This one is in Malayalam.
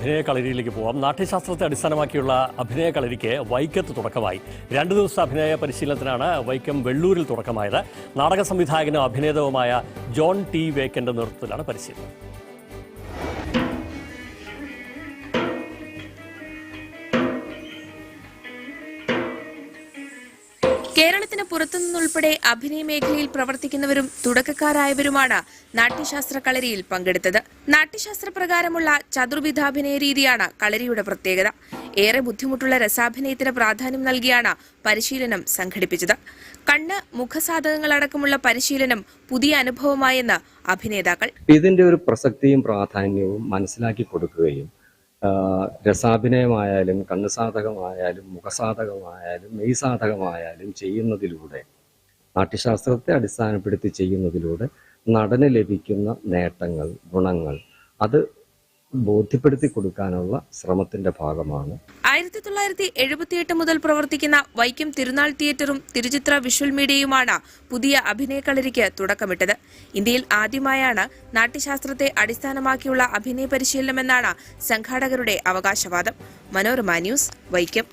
അഭിനയ കളരിയിലേക്ക് പോവാം. നാട്യശാസ്ത്രത്തെ അടിസ്ഥാനമാക്കിയുള്ള അഭിനയ കളരിക്ക് വൈക്കത്ത് തുടക്കമായി. 2 ദിവസത്തെ അഭിനയ പരിശീലനത്തിനാണ് വൈക്കം വെള്ളൂരിൽ തുടക്കമായത്. നാടക സംവിധായകനും അഭിനേതാവുമായ ജോൺ ടി വേക്കന്റെ നേതൃത്വത്തിലാണ് പരിശീലനം. കേരളത്തിന് പുറത്തുനിന്നുൾപ്പെടെ അഭിനയ മേഖലയിൽ പ്രവർത്തിക്കുന്നവരും തുടക്കക്കാരായവരുമാണ് നാട്യശാസ്ത്ര കളരിയിൽ പങ്കെടുത്തത്. നാട്യശാസ്ത്ര പ്രകാരമുള്ള ചതുർവിധാഭിനയ രീതിയാണ് കളരിയുടെ പ്രത്യേകത. ഏറെ ബുദ്ധിമുട്ടുള്ള രസാഭിനയത്തിന് പ്രാധാന്യം നൽകിയാണ് പരിശീലനം സംഘടിപ്പിച്ചത്. കണ്ണ്, മുഖസാധകങ്ങളടക്കമുള്ള പരിശീലനം പുതിയ അനുഭവമായെന്ന് അഭിനേതാക്കൾ. ഇതിന്റെ ഒരു പ്രസക്തിയും പ്രാധാന്യവും മനസ്സിലാക്കി കൊടുക്കുകയും രസാഭിനയമായാലും കണ്ണുസാധകമായാലും മുഖസാധകമായാലും മെയ്സാധകമായാലും ചെയ്യുന്നതിലൂടെ, നാട്യശാസ്ത്രത്തെ അടിസ്ഥാനപ്പെടുത്തി ചെയ്യുന്നതിലൂടെ നടന് ലഭിക്കുന്ന നേട്ടങ്ങൾ, ഗുണങ്ങൾ അത് ബോധ്യപ്പെടുത്തി കൊടുക്കാനുള്ള ശ്രമത്തിന്റെ ഭാഗമാണ്. 1978 മുതൽ പ്രവർത്തിക്കുന്ന വൈക്കം തിരുനാൾ തിയേറ്ററും തിരുചിത്ര വിഷ്വൽ മീഡിയയുമാണ് പുതിയ അഭിനയ കളരിക്ക് തുടക്കമിട്ടത്. ഇന്ത്യയിൽ ആദ്യമായാണ് നാട്യശാസ്ത്രത്തെ അടിസ്ഥാനമാക്കിയുള്ള അഭിനയ പരിശീലനമെന്നാണ് സംഘാടകരുടെ അവകാശവാദം. മനോരമ ന്യൂസ്, വൈക്കം.